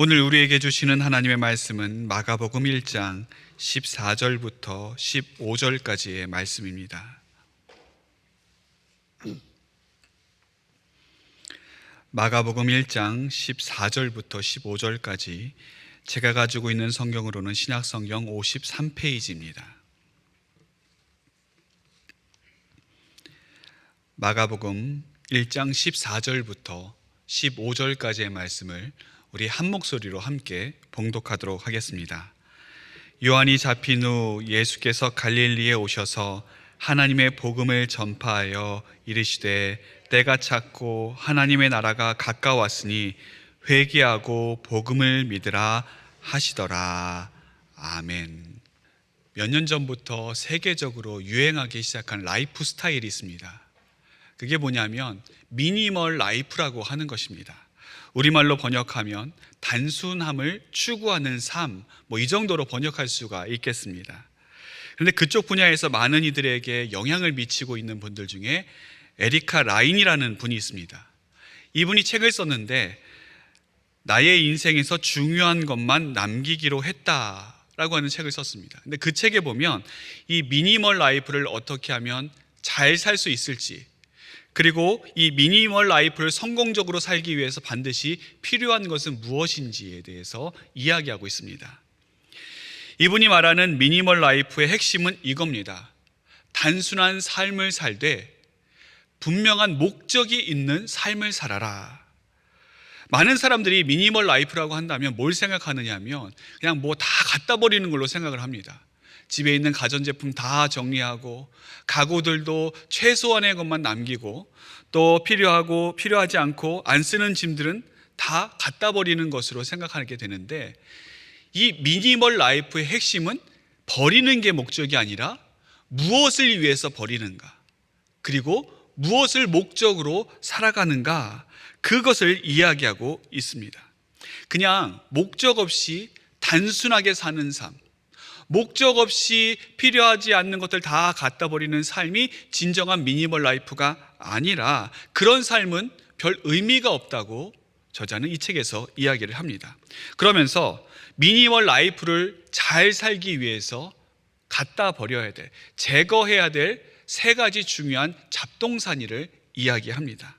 오늘 우리에게 주시는 하나님의 말씀은 마가복음 1장 14절부터 15절까지의 말씀입니다. 마가복음 1장 14절부터 15절까지 제가 가지고 있는 성경으로는 신약성경 53페이지입니다. 마가복음 1장 14절부터 15절까지의 말씀을 우리 한 목소리로 함께 봉독하도록 하겠습니다. 요한이 잡힌 후 예수께서 갈릴리에 오셔서 하나님의 복음을 전파하여 이르시되 때가 찼고 하나님의 나라가 가까웠으니 회개하고 복음을 믿으라 하시더라. 아멘. 몇 년 전부터 세계적으로 유행하기 시작한 라이프 스타일이 있습니다. 그게 뭐냐면 미니멀 라이프라고 하는 것입니다. 우리말로 번역하면 단순함을 추구하는 삶, 이 정도로 번역할 수가 있겠습니다. 그런데 그쪽 분야에서 많은 이들에게 영향을 미치고 있는 분들 중에 에리카 라인이라는 분이 있습니다. 이분이 책을 썼는데 나의 인생에서 중요한 것만 남기기로 했다라고 하는 책을 썼습니다. 근데 그 책에 보면 이 미니멀 라이프를 어떻게 하면 잘 살 수 있을지, 그리고 이 미니멀 라이프를 성공적으로 살기 위해서 반드시 필요한 것은 무엇인지에 대해서 이야기하고 있습니다. 이분이 말하는 미니멀 라이프의 핵심은 이겁니다. 단순한 삶을 살되 분명한 목적이 있는 삶을 살아라. 많은 사람들이 미니멀 라이프라고 한다면 뭘 생각하느냐 하면 그냥 다 갖다 버리는 걸로 생각을 합니다. 집에 있는 가전제품 다 정리하고 가구들도 최소한의 것만 남기고 또 필요하지 않고 안 쓰는 짐들은 다 갖다 버리는 것으로 생각하게 되는데, 이 미니멀 라이프의 핵심은 버리는 게 목적이 아니라 무엇을 위해서 버리는가, 그리고 무엇을 목적으로 살아가는가, 그것을 이야기하고 있습니다. 그냥 목적 없이 단순하게 사는 삶, 목적 없이 필요하지 않는 것들 다 갖다 버리는 삶이 진정한 미니멀 라이프가 아니라 그런 삶은 별 의미가 없다고 저자는 이 책에서 이야기를 합니다. 그러면서 미니멀 라이프를 잘 살기 위해서 갖다 버려야 될, 제거해야 될 세 가지 중요한 잡동사니를 이야기합니다.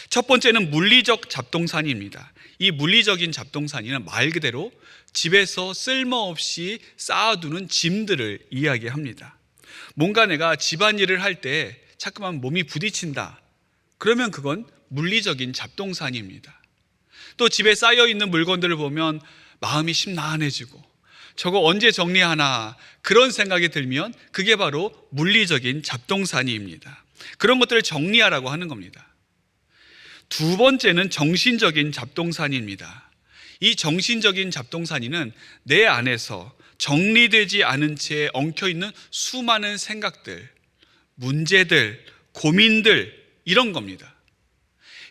첫 번째는 물리적 잡동사니입니다. 이 물리적인 잡동사니는 말 그대로 집에서 쓸모없이 쌓아두는 짐들을 이야기합니다. 뭔가 내가 집안일을 할 때 자꾸만 몸이 부딪힌다, 그러면 그건 물리적인 잡동사니입니다. 또 집에 쌓여있는 물건들을 보면 마음이 심란해지고 저거 언제 정리하나 그런 생각이 들면 그게 바로 물리적인 잡동사니입니다. 그런 것들을 정리하라고 하는 겁니다. 두 번째는 정신적인 잡동사니입니다. 이 정신적인 잡동사니는 내 안에서 정리되지 않은 채 엉켜있는 수많은 생각들, 문제들, 고민들, 이런 겁니다.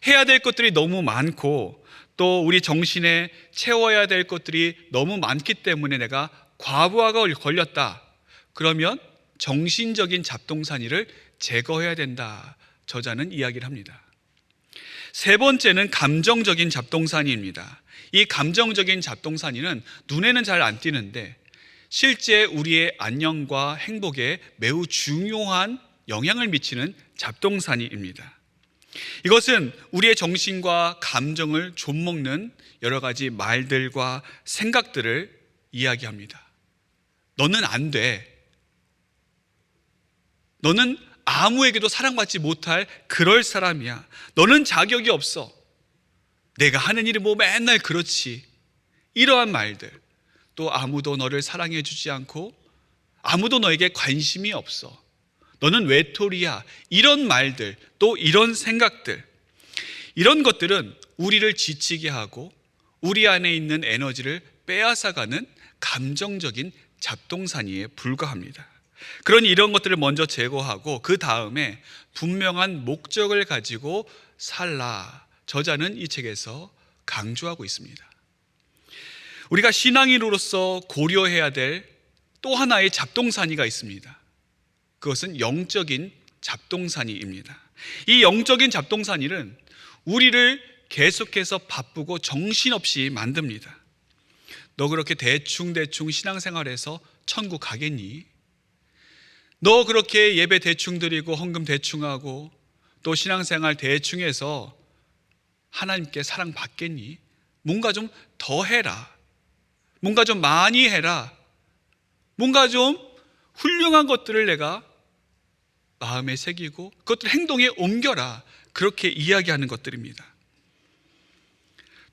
해야 될 것들이 너무 많고 또 우리 정신에 채워야 될 것들이 너무 많기 때문에 내가 과부하가 걸렸다. 그러면 정신적인 잡동사니를 제거해야 된다. 저자는 이야기를 합니다. 세 번째는 감정적인 잡동사니입니다. 이 감정적인 잡동사니는 눈에는 잘 안 띄는데 실제 우리의 안녕과 행복에 매우 중요한 영향을 미치는 잡동사니입니다. 이것은 우리의 정신과 감정을 좀먹는 여러 가지 말들과 생각들을 이야기합니다. 너는 안 돼. 너는 아무에게도 사랑받지 못할 그럴 사람이야. 너는 자격이 없어. 내가 하는 일이 맨날 그렇지. 이러한 말들. 또 아무도 너를 사랑해 주지 않고 아무도 너에게 관심이 없어. 너는 외톨이야. 이런 말들, 또 이런 생각들, 이런 것들은 우리를 지치게 하고 우리 안에 있는 에너지를 빼앗아가는 감정적인 잡동사니에 불과합니다. 그러니 이런 것들을 먼저 제거하고 그 다음에 분명한 목적을 가지고 살라. 저자는 이 책에서 강조하고 있습니다. 우리가 신앙인으로서 고려해야 될 또 하나의 잡동사니가 있습니다. 그것은 영적인 잡동사니입니다. 이 영적인 잡동사니는 우리를 계속해서 바쁘고 정신없이 만듭니다. 너 그렇게 대충 신앙생활해서 천국 가겠니? 너 그렇게 예배 대충 드리고 헌금 대충 하고 또 신앙생활 대충 해서 하나님께 사랑받겠니? 뭔가 좀 더 해라. 뭔가 좀 많이 해라. 뭔가 좀 훌륭한 것들을 내가 마음에 새기고 그것들 행동에 옮겨라. 그렇게 이야기하는 것들입니다.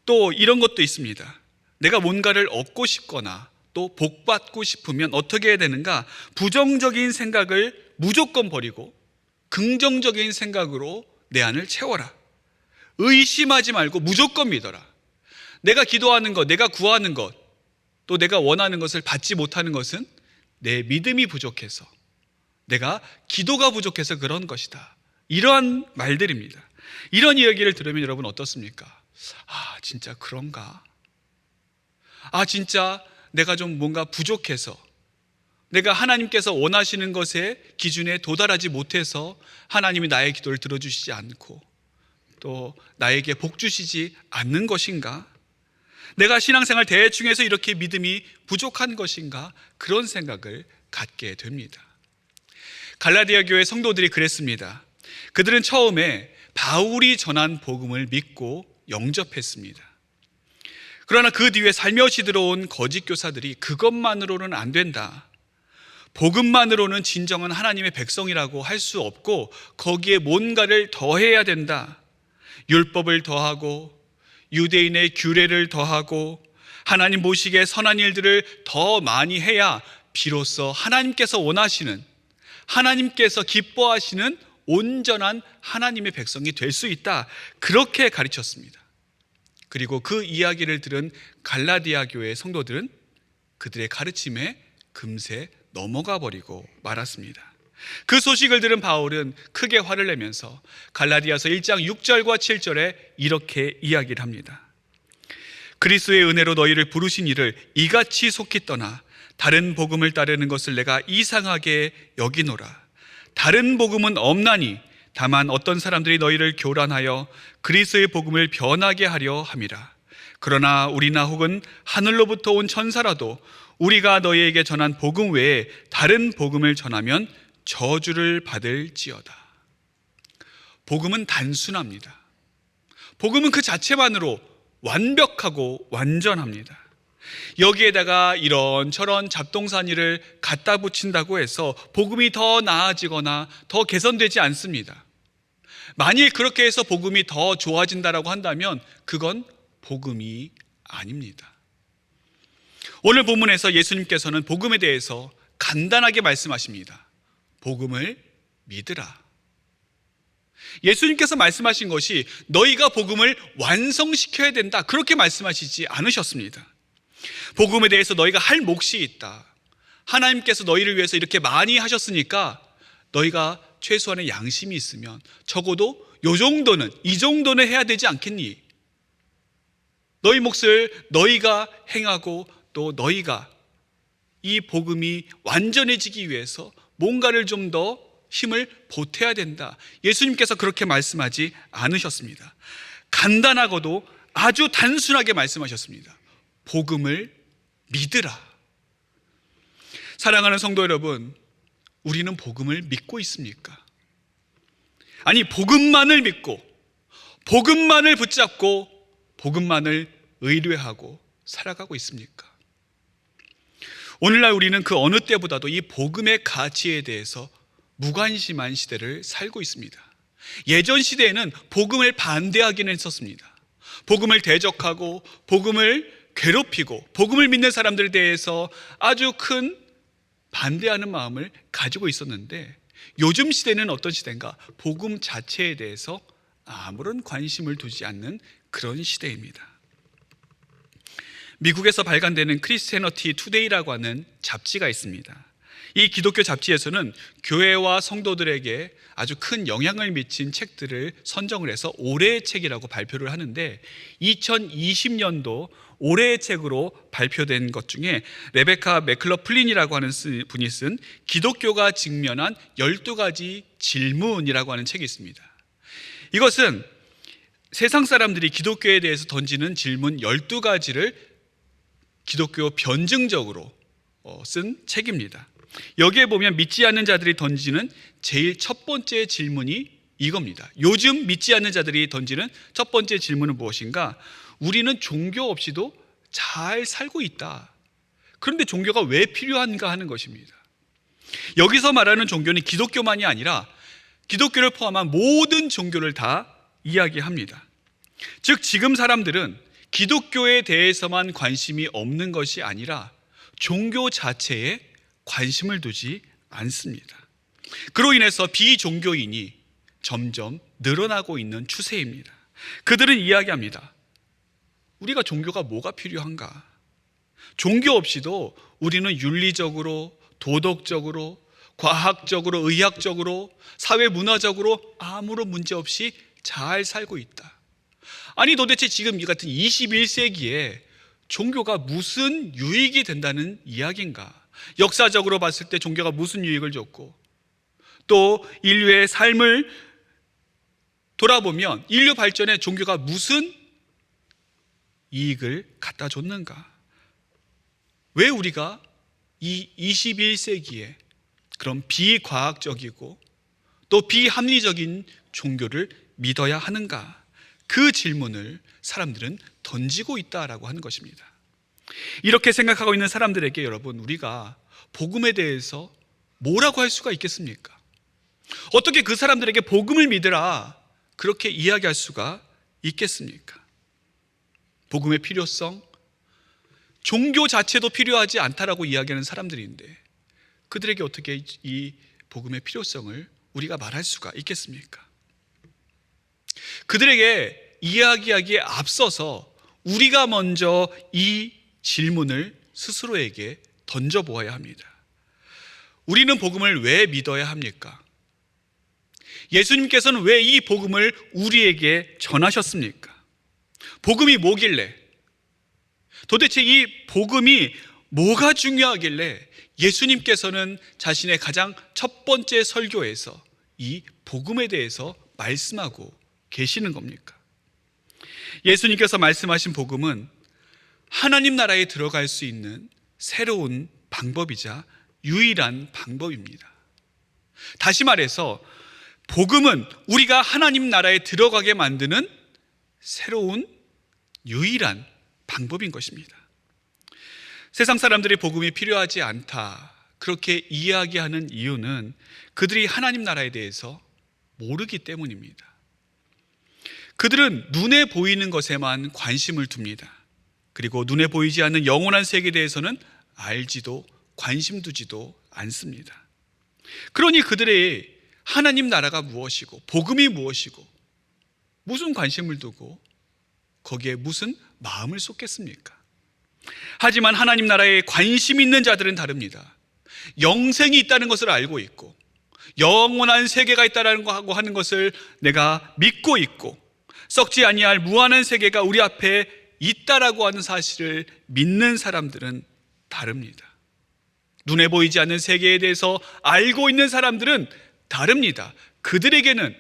또 이런 것도 있습니다. 내가 뭔가를 얻고 싶거나 또 복받고 싶으면 어떻게 해야 되는가? 부정적인 생각을 무조건 버리고 긍정적인 생각으로 내 안을 채워라. 의심하지 말고 무조건 믿어라. 내가 기도하는 것, 내가 구하는 것, 또 내가 원하는 것을 받지 못하는 것은 내 믿음이 부족해서, 내가 기도가 부족해서 그런 것이다. 이러한 말들입니다. 이런 이야기를 들으면 여러분 어떻습니까? 아, 진짜 그런가? 아, 진짜 내가 좀 뭔가 부족해서, 내가 하나님께서 원하시는 것의 기준에 도달하지 못해서 하나님이 나의 기도를 들어주시지 않고 또 나에게 복 주시지 않는 것인가? 내가 신앙생활 대충 해서 이렇게 믿음이 부족한 것인가? 그런 생각을 갖게 됩니다. 갈라디아 교회 성도들이 그랬습니다. 그들은 처음에 바울이 전한 복음을 믿고 영접했습니다. 그러나 그 뒤에 살며시 들어온 거짓 교사들이 그것만으로는 안 된다. 복음만으로는 진정한 하나님의 백성이라고 할 수 없고 거기에 뭔가를 더해야 된다. 율법을 더하고 유대인의 규례를 더하고 하나님 보시기에 선한 일들을 더 많이 해야 비로소 하나님께서 원하시는, 하나님께서 기뻐하시는 온전한 하나님의 백성이 될 수 있다. 그렇게 가르쳤습니다. 그리고 그 이야기를 들은 갈라디아 교회 성도들은 그들의 가르침에 금세 넘어가 버리고 말았습니다. 그 소식을 들은 바울은 크게 화를 내면서 갈라디아서 1장 6절과 7절에 이렇게 이야기를 합니다. 그리스도의 은혜로 너희를 부르신 이를 이같이 속히 떠나 다른 복음을 따르는 것을 내가 이상하게 여기노라. 다른 복음은 없나니 다만 어떤 사람들이 너희를 교란하여 그리스도의 복음을 변하게 하려 함이라. 그러나 우리나 혹은 하늘로부터 온 천사라도 우리가 너희에게 전한 복음 외에 다른 복음을 전하면 저주를 받을지어다. 복음은 단순합니다. 복음은 그 자체만으로 완벽하고 완전합니다. 여기에다가 이런저런 잡동사니를 갖다 붙인다고 해서 복음이 더 나아지거나 더 개선되지 않습니다. 만일 그렇게 해서 복음이 더 좋아진다라고 한다면 그건 복음이 아닙니다. 오늘 본문에서 예수님께서는 복음에 대해서 간단하게 말씀하십니다. 복음을 믿으라. 예수님께서 말씀하신 것이 너희가 복음을 완성시켜야 된다, 그렇게 말씀하시지 않으셨습니다. 복음에 대해서 너희가 할 몫이 있다. 하나님께서 너희를 위해서 이렇게 많이 하셨으니까 너희가 최소한의 양심이 있으면 적어도 이 정도는 해야 되지 않겠니? 너희 몫을 너희가 행하고 또 너희가 이 복음이 완전해지기 위해서 뭔가를 좀 더 힘을 보태야 된다. 예수님께서 그렇게 말씀하지 않으셨습니다. 간단하고도 아주 단순하게 말씀하셨습니다. 복음을 믿으라. 사랑하는 성도 여러분, 우리는 복음을 믿고 있습니까? 아니, 복음만을 믿고 복음만을 붙잡고 복음만을 의뢰하고 살아가고 있습니까? 오늘날 우리는 그 어느 때보다도 이 복음의 가치에 대해서 무관심한 시대를 살고 있습니다. 예전 시대에는 복음을 반대하기는 했었습니다. 복음을 대적하고 복음을 괴롭히고 복음을 믿는 사람들에 대해서 아주 큰 반대하는 마음을 가지고 있었는데 요즘 시대는 어떤 시대인가? 복음 자체에 대해서 아무런 관심을 두지 않는 그런 시대입니다. 미국에서 발간되는 크리스티애니티 투데이라고 하는 잡지가 있습니다. 이 기독교 잡지에서는 교회와 성도들에게 아주 큰 영향을 미친 책들을 선정을 해서 올해의 책이라고 발표를 하는데 2020년도 올해의 책으로 발표된 것 중에 레베카 맥클러플린이라고 하는 분이 쓴 기독교가 직면한 12가지 질문이라고 하는 책이 있습니다. 이것은 세상 사람들이 기독교에 대해서 던지는 질문 12가지를 기독교 변증적으로 쓴 책입니다. 여기에 보면 믿지 않는 자들이 던지는 제일 첫 번째 질문이 이겁니다. 요즘 믿지 않는 자들이 던지는 첫 번째 질문은 무엇인가? 우리는 종교 없이도 잘 살고 있다. 그런데 종교가 왜 필요한가 하는 것입니다. 여기서 말하는 종교는 기독교만이 아니라 기독교를 포함한 모든 종교를 다 이야기합니다. 즉 지금 사람들은 기독교에 대해서만 관심이 없는 것이 아니라 종교 자체에 관심을 두지 않습니다. 그로 인해서 비종교인이 점점 늘어나고 있는 추세입니다. 그들은 이야기합니다. 우리가 종교가 뭐가 필요한가? 종교 없이도 우리는 윤리적으로, 도덕적으로, 과학적으로, 의학적으로, 사회문화적으로 아무런 문제 없이 잘 살고 있다. 아니 도대체 지금 이 같은 21세기에 종교가 무슨 유익이 된다는 이야기인가? 역사적으로 봤을 때 종교가 무슨 유익을 줬고, 또 인류의 삶을 돌아보면 인류 발전에 종교가 무슨 이익을 갖다 줬는가? 왜 우리가 이 21세기에 그런 비과학적이고 또 비합리적인 종교를 믿어야 하는가? 그 질문을 사람들은 던지고 있다라고 하는 것입니다. 이렇게 생각하고 있는 사람들에게 여러분, 우리가 복음에 대해서 뭐라고 할 수가 있겠습니까? 어떻게 그 사람들에게 복음을 믿으라 그렇게 이야기할 수가 있겠습니까? 복음의 필요성, 종교 자체도 필요하지 않다라고 이야기하는 사람들인데 그들에게 어떻게 이 복음의 필요성을 우리가 말할 수가 있겠습니까? 그들에게 이야기하기에 앞서서 우리가 먼저 이 질문을 스스로에게 던져보아야 합니다. 우리는 복음을 왜 믿어야 합니까? 예수님께서는 왜 이 복음을 우리에게 전하셨습니까? 복음이 뭐길래, 도대체 이 복음이 뭐가 중요하길래 예수님께서는 자신의 가장 첫 번째 설교에서 이 복음에 대해서 말씀하고 계시는 겁니까? 예수님께서 말씀하신 복음은 하나님 나라에 들어갈 수 있는 새로운 방법이자 유일한 방법입니다. 다시 말해서 복음은 우리가 하나님 나라에 들어가게 만드는 새로운 유일한 방법인 것입니다. 세상 사람들이 복음이 필요하지 않다 그렇게 이야기하는 이유는 그들이 하나님 나라에 대해서 모르기 때문입니다. 그들은 눈에 보이는 것에만 관심을 둡니다. 그리고 눈에 보이지 않는 영원한 세계에 대해서는 알지도 관심 두지도 않습니다. 그러니 그들의 하나님 나라가 무엇이고 복음이 무엇이고 무슨 관심을 두고 거기에 무슨 마음을 쏟겠습니까? 하지만 하나님 나라에 관심 있는 자들은 다릅니다. 영생이 있다는 것을 알고 있고 영원한 세계가 있다고 하는 것을 내가 믿고 있고 썩지 아니할 무한한 세계가 우리 앞에 있다라고 하는 사실을 믿는 사람들은 다릅니다. 눈에 보이지 않는 세계에 대해서 알고 있는 사람들은 다릅니다. 그들에게는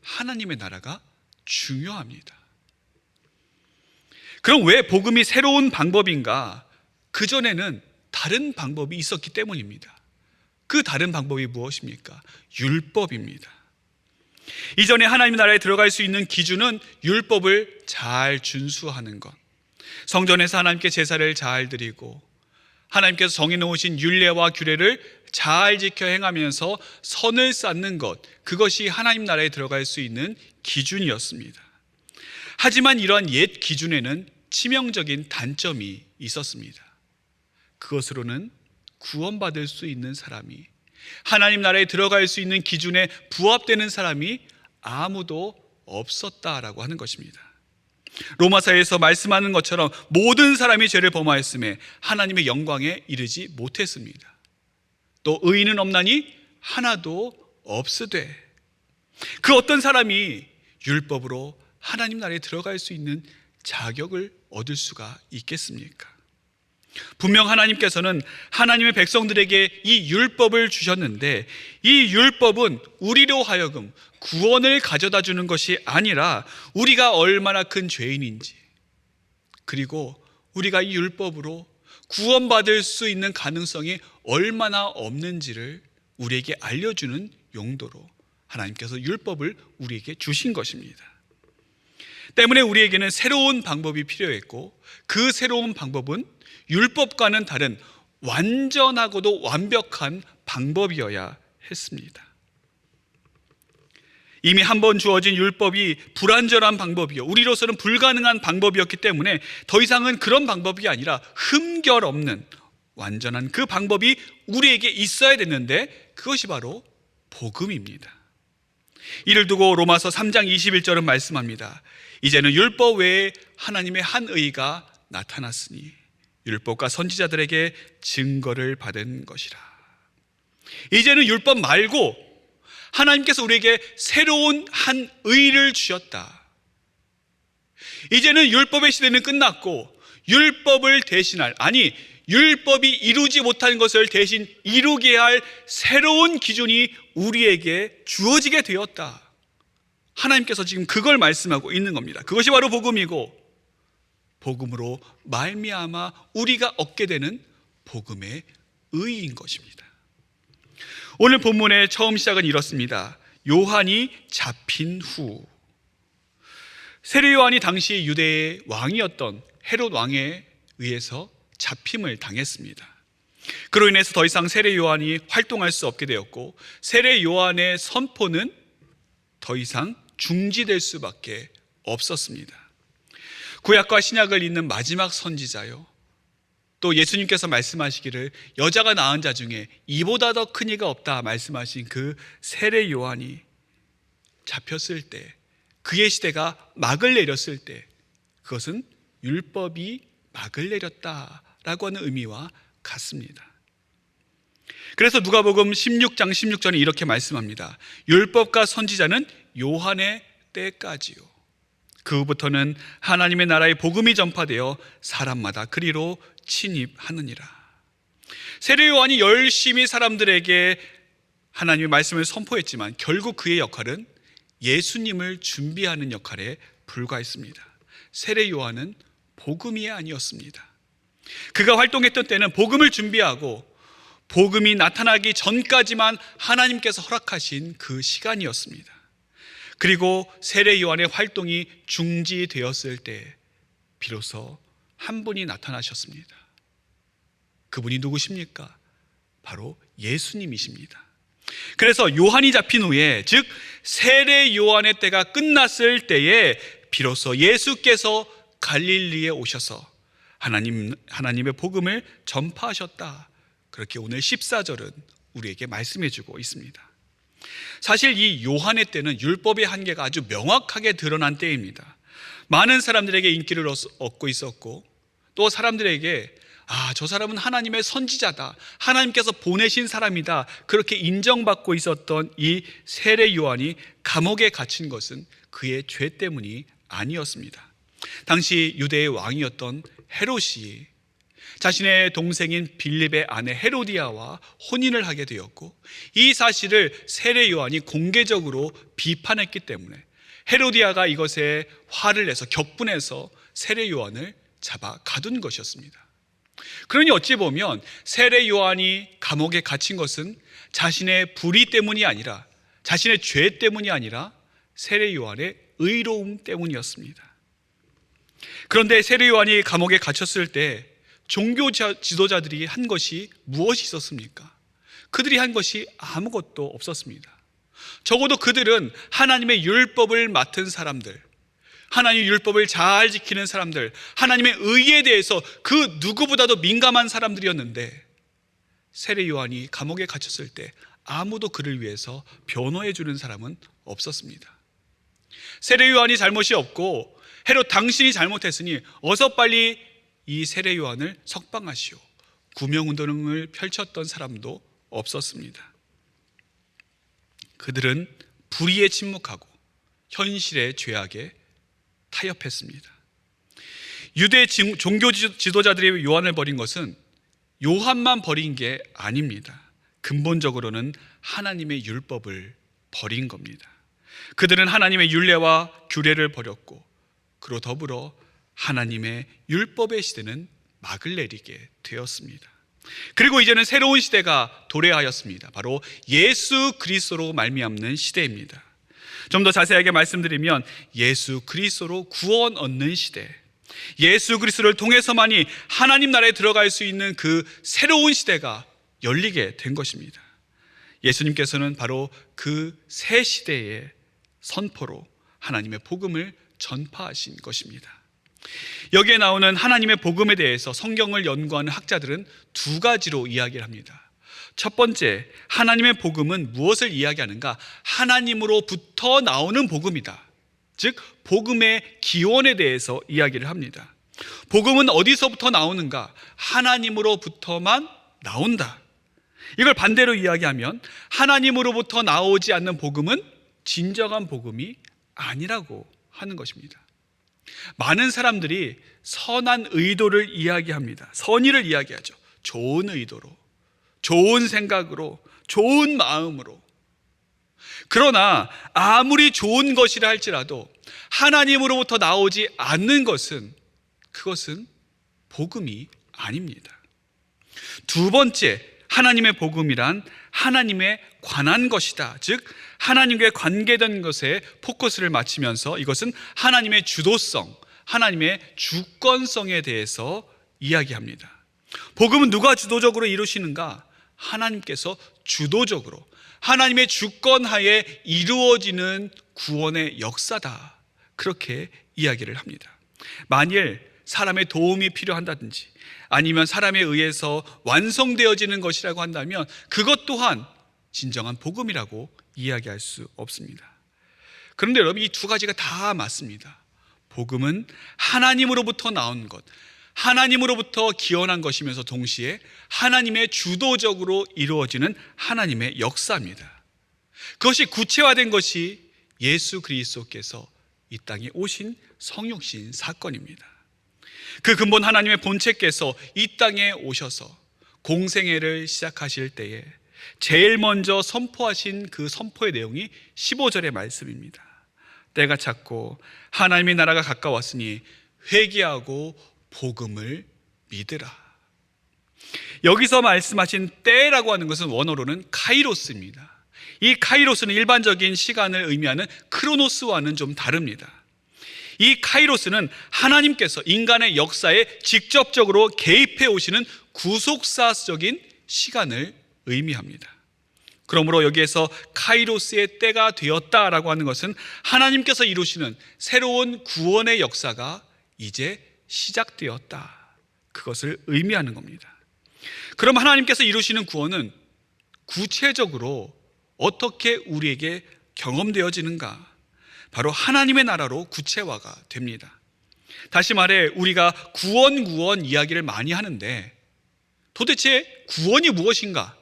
하나님의 나라가 중요합니다. 그럼 왜 복음이 새로운 방법인가? 그전에는 다른 방법이 있었기 때문입니다. 그 다른 방법이 무엇입니까? 율법입니다. 이전에 하나님 나라에 들어갈 수 있는 기준은 율법을 잘 준수하는 것, 성전에서 하나님께 제사를 잘 드리고 하나님께서 정해놓으신 율례와 규례를 잘 지켜 행하면서 선을 쌓는 것, 그것이 하나님 나라에 들어갈 수 있는 기준이었습니다. 하지만 이러한 옛 기준에는 치명적인 단점이 있었습니다. 그것으로는 구원받을 수 있는 사람이, 하나님 나라에 들어갈 수 있는 기준에 부합되는 사람이 아무도 없었다라고 하는 것입니다. 로마서에서 말씀하는 것처럼 모든 사람이 죄를 범하였음에 하나님의 영광에 이르지 못했습니다. 또 의인은 없나니 하나도 없으되, 그 어떤 사람이 율법으로 하나님 나라에 들어갈 수 있는 자격을 얻을 수가 있겠습니까? 분명 하나님께서는 하나님의 백성들에게 이 율법을 주셨는데, 이 율법은 우리로 하여금 구원을 가져다 주는 것이 아니라 우리가 얼마나 큰 죄인인지, 그리고 우리가 이 율법으로 구원받을 수 있는 가능성이 얼마나 없는지를 우리에게 알려주는 용도로 하나님께서 율법을 우리에게 주신 것입니다. 때문에 우리에게는 새로운 방법이 필요했고, 그 새로운 방법은 율법과는 다른 완전하고도 완벽한 방법이어야 했습니다. 이미 한 번 주어진 율법이 불완전한 방법이요, 우리로서는 불가능한 방법이었기 때문에 더 이상은 그런 방법이 아니라 흠결 없는 완전한 그 방법이 우리에게 있어야 됐는데, 그것이 바로 복음입니다. 이를 두고 로마서 3장 21절은 말씀합니다. 이제는 율법 외에 하나님의 한 의가 나타났으니 율법과 선지자들에게 증거를 받은 것이라. 이제는 율법 말고 하나님께서 우리에게 새로운 한 의를 주셨다. 이제는 율법의 시대는 끝났고, 율법을 대신할, 아니 율법이 이루지 못한 것을 대신 이루게 할 새로운 기준이 우리에게 주어지게 되었다. 하나님께서 지금 그걸 말씀하고 있는 겁니다. 그것이 바로 복음이고, 복음으로 말미암아 우리가 얻게 되는 복음의 의인 것입니다. 오늘 본문의 처음 시작은 이렇습니다. 요한이 잡힌 후. 세례 요한이 당시 유대의 왕이었던 헤롯 왕에 의해서 잡힘을 당했습니다. 그로 인해서 더 이상 세례 요한이 활동할 수 없게 되었고, 세례 요한의 선포는 더 이상 중지될 수밖에 없었습니다. 구약과 신약을 잇는 마지막 선지자요, 또 예수님께서 말씀하시기를 여자가 낳은 자 중에 이보다 더 큰 이가 없다 말씀하신 그 세례 요한이 잡혔을 때, 그의 시대가 막을 내렸을 때, 그것은 율법이 막을 내렸다라고 하는 의미와 같습니다. 그래서 누가복음 16장 16절에 이렇게 말씀합니다. 율법과 선지자는 요한의 때까지요, 그 후부터는 하나님의 나라의 복음이 전파되어 사람마다 그리로 침입하느니라. 세례 요한이 열심히 사람들에게 하나님의 말씀을 선포했지만 결국 그의 역할은 예수님을 준비하는 역할에 불과했습니다. 세례 요한은 복음이 아니었습니다. 그가 활동했던 때는 복음을 준비하고 복음이 나타나기 전까지만 하나님께서 허락하신 그 시간이었습니다. 그리고 세례 요한의 활동이 중지되었을 때 비로소 한 분이 나타나셨습니다. 그분이 누구십니까? 바로 예수님이십니다. 그래서 요한이 잡힌 후에, 즉 세례 요한의 때가 끝났을 때에 비로소 예수께서 갈릴리에 오셔서 하나님의 복음을 전파하셨다. 그렇게 오늘 14절은 우리에게 말씀해주고 있습니다. 사실 이 요한의 때는 율법의 한계가 아주 명확하게 드러난 때입니다. 많은 사람들에게 인기를 얻고 있었고, 또 사람들에게 저 사람은 하나님의 선지자다, 하나님께서 보내신 사람이다, 그렇게 인정받고 있었던 이 세례 요한이 감옥에 갇힌 것은 그의 죄 때문이 아니었습니다. 당시 유대의 왕이었던 헤롯이 자신의 동생인 빌립의 아내 헤로디아와 혼인을 하게 되었고, 이 사실을 세례 요한이 공개적으로 비판했기 때문에 헤로디아가 이것에 화를 내서 격분해서 세례 요한을 잡아 가둔 것이었습니다. 그러니 어찌 보면 세례 요한이 감옥에 갇힌 것은 자신의 불의 때문이 아니라, 자신의 죄 때문이 아니라 세례 요한의 의로움 때문이었습니다. 그런데 세례 요한이 감옥에 갇혔을 때 종교 지도자들이 한 것이 무엇이 있었습니까? 그들이 한 것이 아무것도 없었습니다. 적어도 그들은 하나님의 율법을 맡은 사람들, 하나님의 율법을 잘 지키는 사람들, 하나님의 의에 대해서 그 누구보다도 민감한 사람들이었는데, 세례 요한이 감옥에 갇혔을 때 아무도 그를 위해서 변호해 주는 사람은 없었습니다. 세례 요한이 잘못이 없고 헤롯 당신이 잘못했으니 어서 빨리 이 세례 요한을 석방하시오, 구명운동을 펼쳤던 사람도 없었습니다. 그들은 불의에 침묵하고 현실의 죄악에 타협했습니다. 유대 종교 지도자들이 요한을 버린 것은 요한만 버린 게 아닙니다. 근본적으로는 하나님의 율법을 버린 겁니다. 그들은 하나님의 율례와 규례를 버렸고, 그로 더불어 하나님의 율법의 시대는 막을 내리게 되었습니다. 그리고 이제는 새로운 시대가 도래하였습니다. 바로 예수 그리스도로 말미암는 시대입니다. 좀 더 자세하게 말씀드리면 예수 그리스도로 구원 얻는 시대, 예수 그리스도를 통해서만이 하나님 나라에 들어갈 수 있는 그 새로운 시대가 열리게 된 것입니다. 예수님께서는 바로 그 새 시대의 선포로 하나님의 복음을 전파하신 것입니다. 여기에 나오는 하나님의 복음에 대해서 성경을 연구하는 학자들은 두 가지로 이야기를 합니다. 첫 번째, 하나님의 복음은 무엇을 이야기하는가? 하나님으로부터 나오는 복음이다. 즉 복음의 기원에 대해서 이야기를 합니다. 복음은 어디서부터 나오는가? 하나님으로부터만 나온다. 이걸 반대로 이야기하면 하나님으로부터 나오지 않는 복음은 진정한 복음이 아니라고 하는 것입니다. 많은 사람들이 선한 의도를 이야기합니다. 선의를 이야기하죠. 좋은 의도로, 좋은 생각으로, 좋은 마음으로. 그러나 아무리 좋은 것이라 할지라도 하나님으로부터 나오지 않는 것은, 그것은 복음이 아닙니다. 두 번째, 하나님의 복음이란 하나님에 관한 것이다. 즉 하나님과 관계된 것에 포커스를 맞추면서 이것은 하나님의 주도성, 하나님의 주권성에 대해서 이야기합니다. 복음은 누가 주도적으로 이루시는가? 하나님께서 주도적으로 하나님의 주권하에 이루어지는 구원의 역사다. 그렇게 이야기를 합니다. 만일 사람의 도움이 필요한다든지 아니면 사람에 의해서 완성되어지는 것이라고 한다면 그것 또한 진정한 복음이라고 이야기할 수 없습니다. 그런데 여러분, 이 두 가지가 다 맞습니다. 복음은 하나님으로부터 나온 것, 하나님으로부터 기원한 것이면서 동시에 하나님의 주도적으로 이루어지는 하나님의 역사입니다. 그것이 구체화된 것이 예수 그리스도께서 이 땅에 오신 성육신 사건입니다. 그 근본 하나님의 본체께서 이 땅에 오셔서 공생애를 시작하실 때에 제일 먼저 선포하신 그 선포의 내용이 15절의 말씀입니다. 때가 찼고 하나님의 나라가 가까웠으니 회개하고 복음을 믿으라. 여기서 말씀하신 때라고 하는 것은 원어로는 카이로스입니다. 이 카이로스는 일반적인 시간을 의미하는 크로노스와는 좀 다릅니다. 이 카이로스는 하나님께서 인간의 역사에 직접적으로 개입해 오시는 구속사적인 시간을 의미합니다. 그러므로 여기에서 카이로스의 때가 되었다라고 하는 것은 하나님께서 이루시는 새로운 구원의 역사가 이제 시작되었다, 그것을 의미하는 겁니다. 그럼 하나님께서 이루시는 구원은 구체적으로 어떻게 우리에게 경험되어지는가? 바로 하나님의 나라로 구체화가 됩니다. 다시 말해 우리가 구원 이야기를 많이 하는데 도대체 구원이 무엇인가?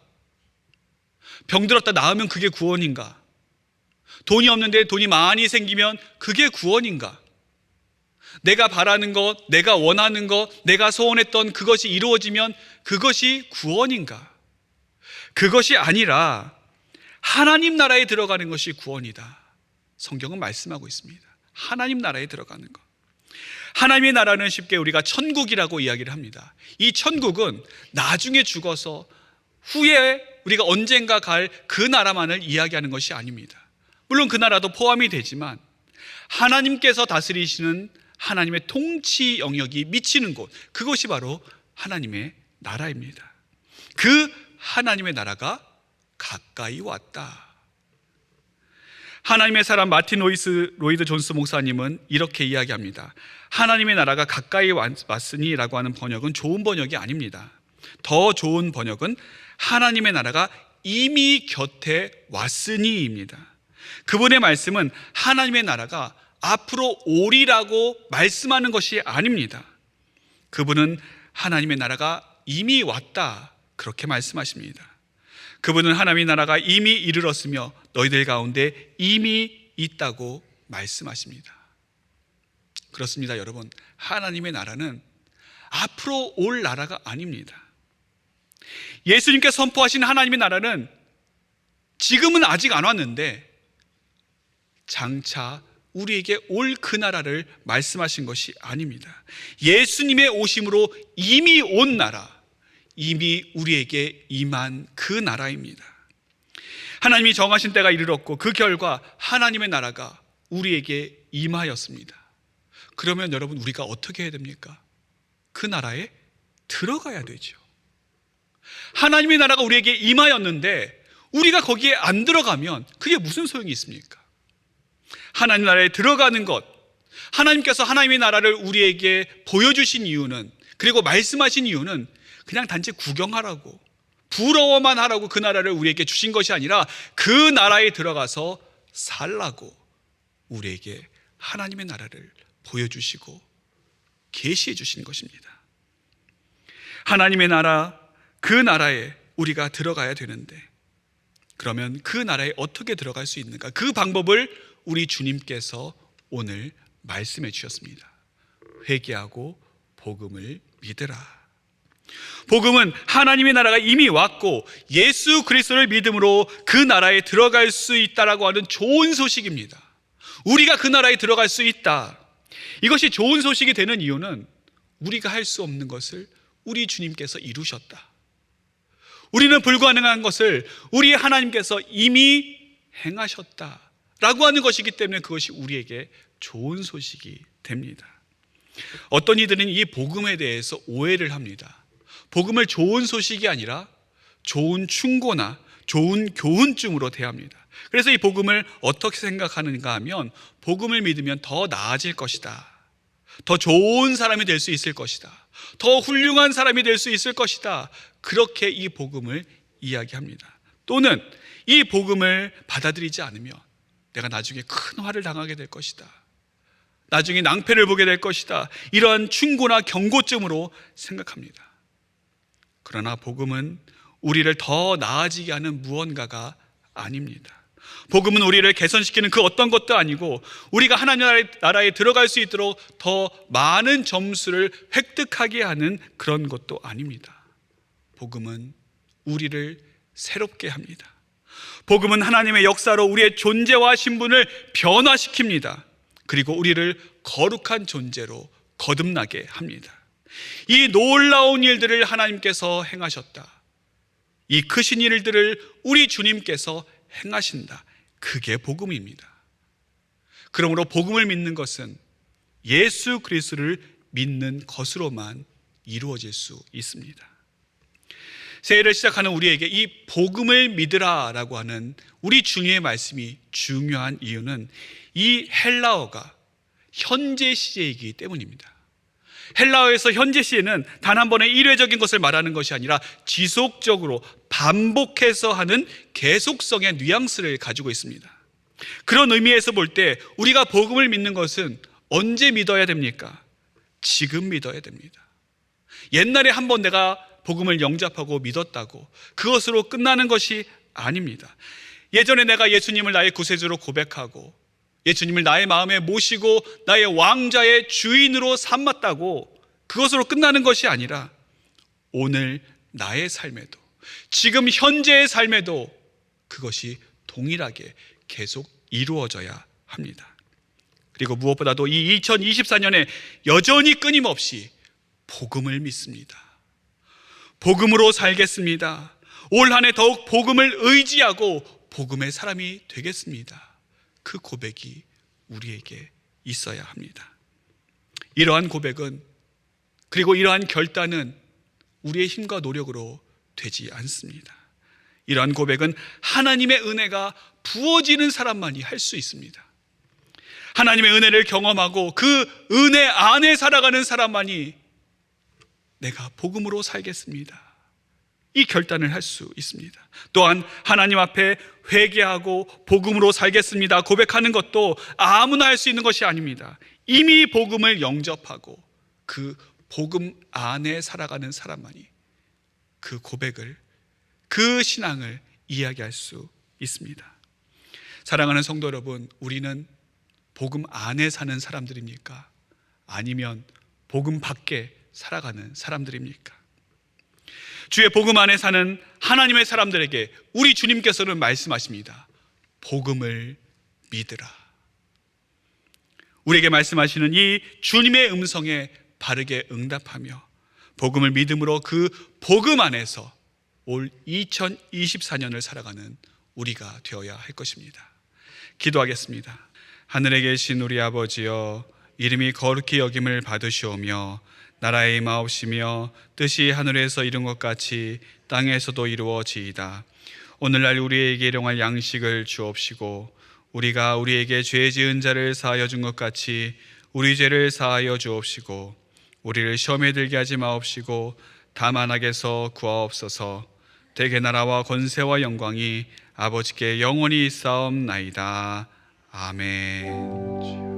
병들었다 나으면 그게 구원인가? 돈이 없는데 돈이 많이 생기면 그게 구원인가? 내가 바라는 것, 내가 원하는 것, 내가 소원했던 그것이 이루어지면 그것이 구원인가? 그것이 아니라 하나님 나라에 들어가는 것이 구원이다. 성경은 말씀하고 있습니다. 하나님 나라에 들어가는 것. 하나님의 나라는 쉽게 우리가 천국이라고 이야기를 합니다. 이 천국은 나중에 죽어서 후에 우리가 언젠가 갈 그 나라만을 이야기하는 것이 아닙니다. 물론 그 나라도 포함이 되지만 하나님께서 다스리시는 하나님의 통치 영역이 미치는 곳, 그것이 바로 하나님의 나라입니다. 그 하나님의 나라가 가까이 왔다. 하나님의 사람 마틴 로이드 존스 목사님은 이렇게 이야기합니다. 하나님의 나라가 가까이 왔으니 라고 하는 번역은 좋은 번역이 아닙니다. 더 좋은 번역은 하나님의 나라가 이미 곁에 왔으니입니다. 그분의 말씀은 하나님의 나라가 앞으로 오리라고 말씀하는 것이 아닙니다. 그분은 하나님의 나라가 이미 왔다, 그렇게 말씀하십니다. 그분은 하나님의 나라가 이미 이르렀으며 너희들 가운데 이미 있다고 말씀하십니다. 그렇습니다, 여러분. 하나님의 나라는 앞으로 올 나라가 아닙니다. 예수님께서 선포하신 하나님의 나라는 지금은 아직 안 왔는데 장차 우리에게 올 그 나라를 말씀하신 것이 아닙니다. 예수님의 오심으로 이미 온 나라, 이미 우리에게 임한 그 나라입니다. 하나님이 정하신 때가 이르렀고 그 결과 하나님의 나라가 우리에게 임하였습니다. 그러면 여러분, 우리가 어떻게 해야 됩니까? 그 나라에 들어가야 되죠. 하나님의 나라가 우리에게 임하였는데 우리가 거기에 안 들어가면 그게 무슨 소용이 있습니까? 하나님 나라에 들어가는 것, 하나님께서 하나님의 나라를 우리에게 보여주신 이유는, 그리고 말씀하신 이유는 그냥 단지 구경하라고, 부러워만 하라고 그 나라를 우리에게 주신 것이 아니라 그 나라에 들어가서 살라고 우리에게 하나님의 나라를 보여주시고 계시해 주신 것입니다. 하나님의 나라, 그 나라에 우리가 들어가야 되는데, 그러면 그 나라에 어떻게 들어갈 수 있는가? 그 방법을 우리 주님께서 오늘 말씀해 주셨습니다. 회개하고 복음을 믿으라. 복음은 하나님의 나라가 이미 왔고 예수 그리스도를 믿음으로 그 나라에 들어갈 수 있다라고 하는 좋은 소식입니다. 우리가 그 나라에 들어갈 수 있다. 이것이 좋은 소식이 되는 이유는 우리가 할 수 없는 것을 우리 주님께서 이루셨다. 우리는 불가능한 것을 우리 하나님께서 이미 행하셨다라고 하는 것이기 때문에 그것이 우리에게 좋은 소식이 됩니다. 어떤 이들은 이 복음에 대해서 오해를 합니다. 복음을 좋은 소식이 아니라 좋은 충고나 좋은 교훈증으로 대합니다. 그래서 이 복음을 어떻게 생각하는가 하면, 복음을 믿으면 더 나아질 것이다, 더 좋은 사람이 될 수 있을 것이다, 더 훌륭한 사람이 될 수 있을 것이다, 그렇게 이 복음을 이야기합니다. 또는 이 복음을 받아들이지 않으면 내가 나중에 큰 화를 당하게 될 것이다, 나중에 낭패를 보게 될 것이다, 이러한 충고나 경고쯤으로 생각합니다. 그러나 복음은 우리를 더 나아지게 하는 무언가가 아닙니다. 복음은 우리를 개선시키는 그 어떤 것도 아니고, 우리가 하나님 나라에 들어갈 수 있도록 더 많은 점수를 획득하게 하는 그런 것도 아닙니다. 복음은 우리를 새롭게 합니다. 복음은 하나님의 역사로 우리의 존재와 신분을 변화시킵니다. 그리고 우리를 거룩한 존재로 거듭나게 합니다. 이 놀라운 일들을 하나님께서 행하셨다, 이 크신 일들을 우리 주님께서 행하신다, 그게 복음입니다. 그러므로 복음을 믿는 것은 예수 그리스도를 믿는 것으로만 이루어질 수 있습니다. 새해를 시작하는 우리에게 이 복음을 믿으라라고 하는 우리 주님의 말씀이 중요한 이유는 이 헬라어가 현재 시제이기 때문입니다. 헬라어에서 현재 시제는 단 한 번의 일회적인 것을 말하는 것이 아니라 지속적으로 반복해서 하는 계속성의 뉘앙스를 가지고 있습니다. 그런 의미에서 볼 때 우리가 복음을 믿는 것은 언제 믿어야 됩니까? 지금 믿어야 됩니다. 옛날에 한번 내가 복음을 영접하고 믿었다고 그것으로 끝나는 것이 아닙니다. 예전에 내가 예수님을 나의 구세주로 고백하고 예수님을 나의 마음에 모시고 나의 왕자의 주인으로 삼았다고 그것으로 끝나는 것이 아니라 오늘 나의 삶에도, 지금 현재의 삶에도 그것이 동일하게 계속 이루어져야 합니다. 그리고 무엇보다도 이 2024년에 여전히 끊임없이 복음을 믿습니다. 복음으로 살겠습니다. 올 한 해 더욱 복음을 의지하고 복음의 사람이 되겠습니다. 그 고백이 우리에게 있어야 합니다. 이러한 고백은, 그리고 이러한 결단은 우리의 힘과 노력으로 되지 않습니다. 이러한 고백은 하나님의 은혜가 부어지는 사람만이 할 수 있습니다. 하나님의 은혜를 경험하고 그 은혜 안에 살아가는 사람만이 내가 복음으로 살겠습니다, 이 결단을 할 수 있습니다. 또한 하나님 앞에 회개하고 복음으로 살겠습니다 고백하는 것도 아무나 할 수 있는 것이 아닙니다. 이미 복음을 영접하고 그 복음 안에 살아가는 사람만이 그 고백을, 그 신앙을 이야기할 수 있습니다. 사랑하는 성도 여러분, 우리는 복음 안에 사는 사람들입니까? 아니면 복음 밖에 살아가는 사람들입니까? 주의 복음 안에 사는 하나님의 사람들에게 우리 주님께서는 말씀하십니다. 복음을 믿으라. 우리에게 말씀하시는 이 주님의 음성에 바르게 응답하며 복음을 믿음으로 그 복음 안에서 올 2024년을 살아가는 우리가 되어야 할 것입니다. 기도하겠습니다. 하늘에 계신 우리 아버지여, 이름이 거룩히 여김을 받으시오며 나라의 임하옵시며 뜻이 하늘에서 이룬 것 같이 땅에서도 이루어지이다. 오늘날 우리에게 일용할 양식을 주옵시고 우리가 우리에게 죄 지은 자를 사하여 준 것 같이 우리 죄를 사하여 주옵시고 우리를 시험에 들게 하지 마옵시고 다만 악에서 구하옵소서. 대개 나라와 권세와 영광이 아버지께 영원히 있사옵나이다. 아멘.